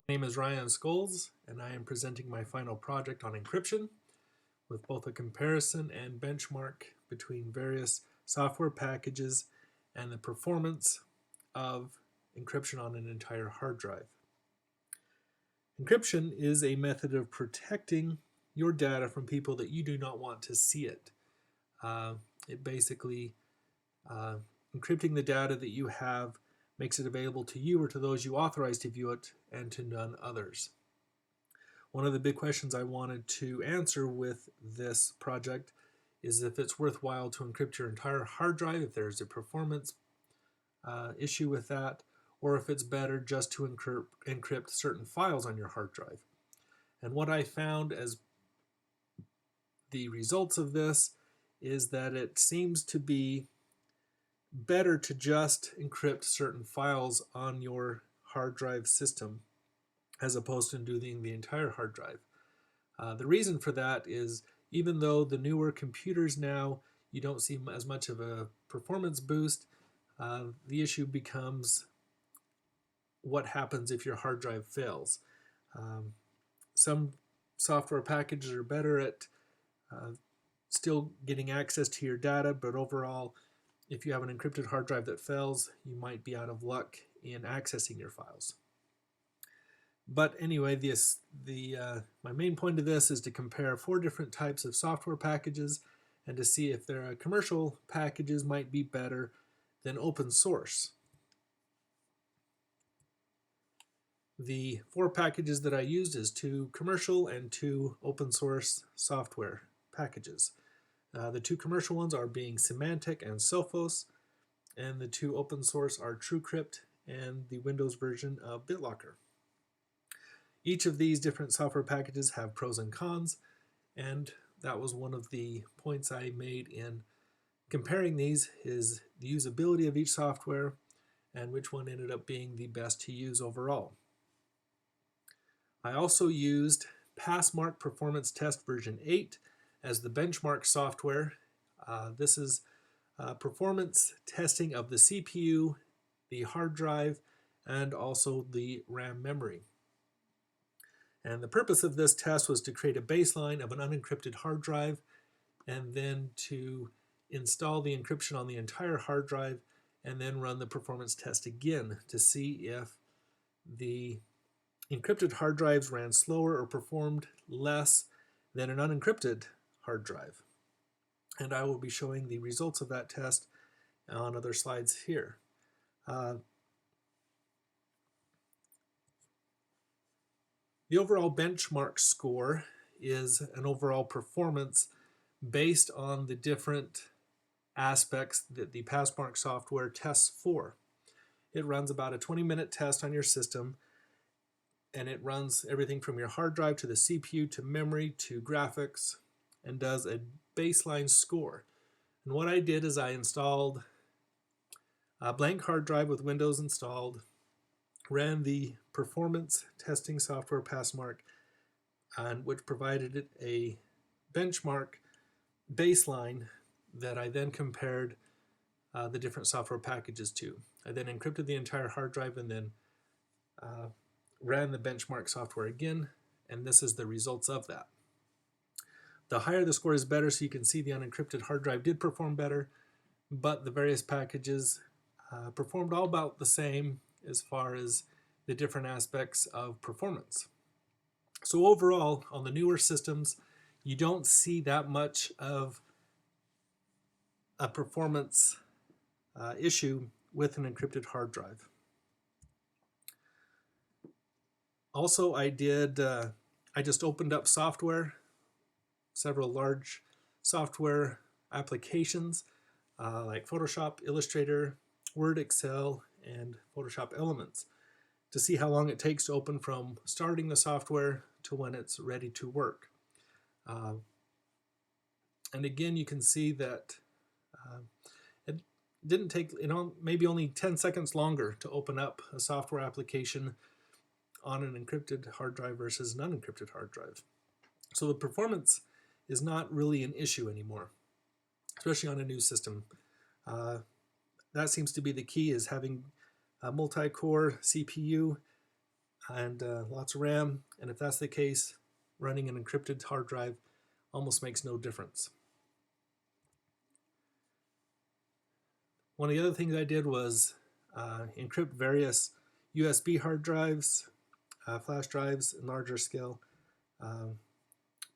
My name is Ryan Scholes, and I am presenting my final project on encryption with both a comparison and benchmark between various software packages and the performance of encryption on an entire hard drive. Encryption is a method of protecting your data from people that you do not want to see it. It basically, encrypting the data that you have makes it available to you or to those you authorize to view it and to none others. One of the big questions I wanted to answer with this project is if it's worthwhile to encrypt your entire hard drive, if there's a performance issue with that, or if it's better just to encrypt certain files on your hard drive. And what I found as the results of this is that it seems to be better to just encrypt certain files on your hard drive system as opposed to doing the entire hard drive. The reason for that is even though the newer computers now, you don't see as much of a performance boost, the issue becomes what happens if your hard drive fails. Some software packages are better at still getting access to your data, but overall, if you have an encrypted hard drive that fails, you might be out of luck in accessing your files. But anyway, my main point of this is to compare 4 different types of software packages and to see if their commercial packages might be better than open source. The 4 packages that I used is 2 commercial and 2 open source software packages. The 2 commercial ones are being Symantec and Sophos, and the 2 open source are TrueCrypt and the Windows version of BitLocker. Each of these different software packages have pros and cons, and that was one of the points I made in comparing these is the usability of each software and which one ended up being the best to use overall. I also used Passmark Performance Test version 8 as the benchmark software. This is performance testing of the CPU, the hard drive, and also the RAM memory. And the purpose of this test was to create a baseline of an unencrypted hard drive and then to install the encryption on the entire hard drive and then run the performance test again to see if the encrypted hard drives ran slower or performed less than an unencrypted hard drive. And I will be showing the results of that test on other slides here. The overall benchmark score is an overall performance based on the different aspects that the Passmark software tests for. It runs about a 20-minute test on your system, and it runs everything from your hard drive to the CPU to memory to graphics and does a baseline score. And what I did is I installed a blank hard drive with Windows installed, ran the performance testing software Passmark, and which provided it a benchmark baseline that I then compared the different software packages to. I then encrypted the entire hard drive and then ran the benchmark software again, and this is the results of that. The higher the score is better, so you can see the unencrypted hard drive did perform better, but the various packages performed all about the same as far as the different aspects of performance. So overall, on the newer systems, you don't see that much of a performance issue with an encrypted hard drive. Also, I just opened up software, several large software applications like Photoshop, Illustrator, Word, Excel, and Photoshop Elements to see how long it takes to open from starting the software to when it's ready to work. And again, you can see that it didn't take, maybe only 10 seconds longer to open up a software application on an encrypted hard drive versus an unencrypted hard drive. So the performance is not really an issue anymore, especially on a new system. That seems to be the key, is having a multi-core CPU and lots of RAM. And if that's the case, running an encrypted hard drive almost makes no difference. One of the other things I did was encrypt various USB hard drives, flash drives, and larger scale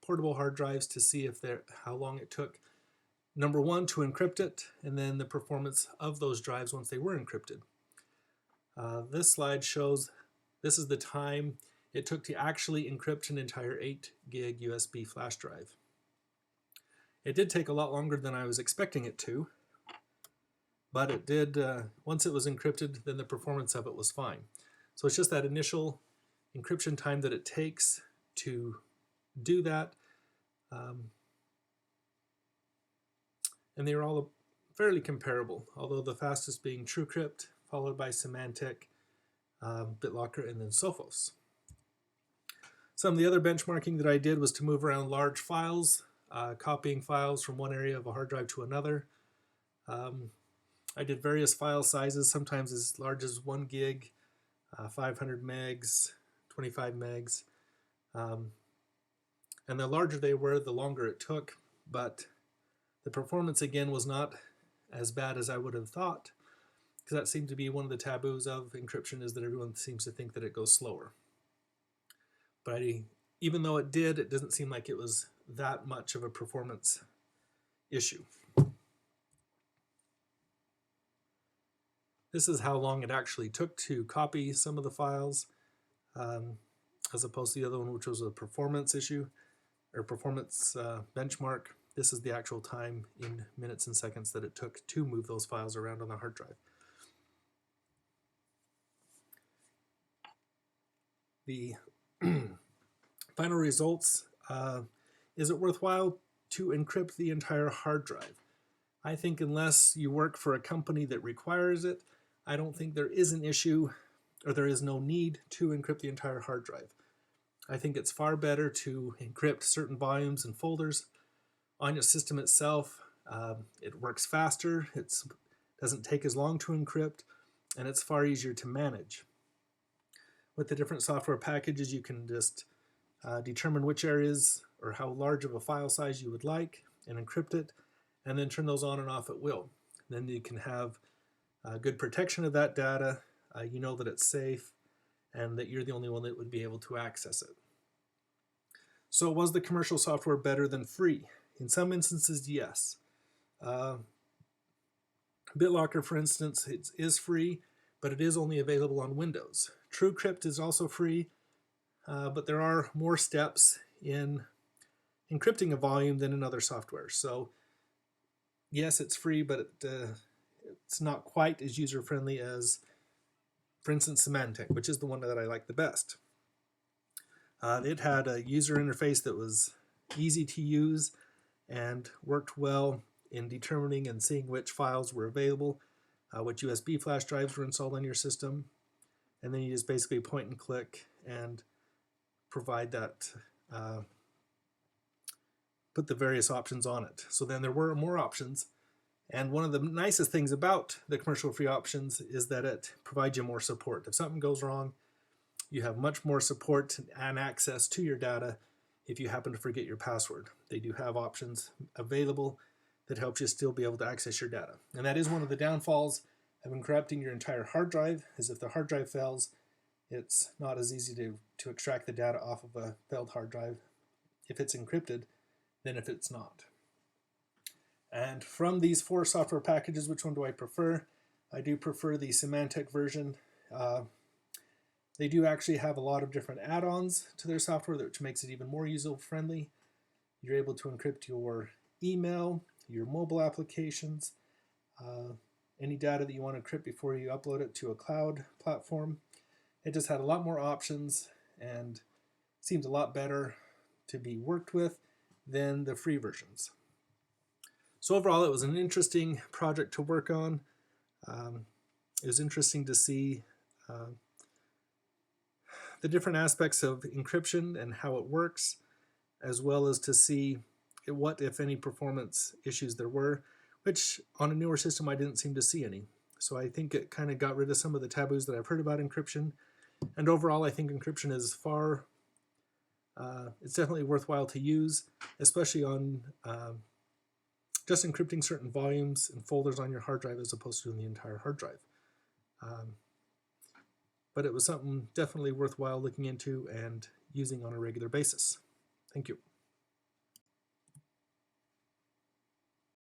portable hard drives to see if how long it took, number one, to encrypt it, and then the performance of those drives once they were encrypted. This slide shows this is the time it took to actually encrypt an entire 8 gig USB flash drive. It did take a lot longer than I was expecting it to, but it did, once it was encrypted, then the performance of it was fine. So it's just that initial encryption time that it takes to do that. And they were all fairly comparable, although the fastest being TrueCrypt, followed by Symantec, BitLocker, and then Sophos. Some of the other benchmarking that I did was to move around large files, copying files from one area of a hard drive to another. I did various file sizes, sometimes as large as 1 gig, 500 megs, 25 megs. And the larger they were, the longer it took, but the performance again was not as bad as I would have thought, because that seemed to be one of the taboos of encryption, is that everyone seems to think that it goes slower. But even though it did, it doesn't seem like it was that much of a performance issue. This is how long it actually took to copy some of the files, as opposed to the other one, which was a performance issue, or performance benchmark. This is the actual time in minutes and seconds that it took to move those files around on the hard drive. The final results, is it worthwhile to encrypt the entire hard drive? I think unless you work for a company that requires it, I don't think there is an issue, or there is no need to encrypt the entire hard drive. I think it's far better to encrypt certain volumes and folders on your system itself. It works faster, it doesn't take as long to encrypt, and it's far easier to manage. With the different software packages, you can just determine which areas or how large of a file size you would like and encrypt it, and then turn those on and off at will. Then you can have good protection of that data. You know that it's safe and that you're the only one that would be able to access it. So was the commercial software better than free? In some instances, yes. BitLocker, for instance, is free, but it is only available on Windows. TrueCrypt is also free, but there are more steps in encrypting a volume than in other software. So yes, it's free, but it's not quite as user-friendly as, for instance, Symantec, which is the one that I like the best. It had a user interface that was easy to use and worked well in determining and seeing which files were available, which USB flash drives were installed on your system, and then you just basically point and click and provide that, put the various options on it. So then there were more options, and one of the nicest things about the commercial free options is that it provides you more support. If something goes wrong, you have much more support and access to your data if you happen to forget your password. They do have options available that help you still be able to access your data. And that is one of the downfalls of encrypting your entire hard drive, is if the hard drive fails, it's not as easy to extract the data off of a failed hard drive if it's encrypted than if it's not. And from these 4 software packages, which one do I prefer? I do prefer the Symantec version. They do actually have a lot of different add-ons to their software, which makes it even more user-friendly. You're able to encrypt your email, your mobile applications, any data that you want to encrypt before you upload it to a cloud platform. It just had a lot more options and seems a lot better to be worked with than the free versions. So overall, it was an interesting project to work on. It was interesting to see the different aspects of encryption and how it works, as well as to see what, if any, performance issues there were, which on a newer system I didn't seem to see any. So I think it kind of got rid of some of the taboos that I've heard about encryption, And overall, I think encryption is it's definitely worthwhile to use, especially on just encrypting certain volumes and folders on your hard drive as opposed to doing the entire hard drive. But it was something definitely worthwhile looking into and using on a regular basis. Thank you.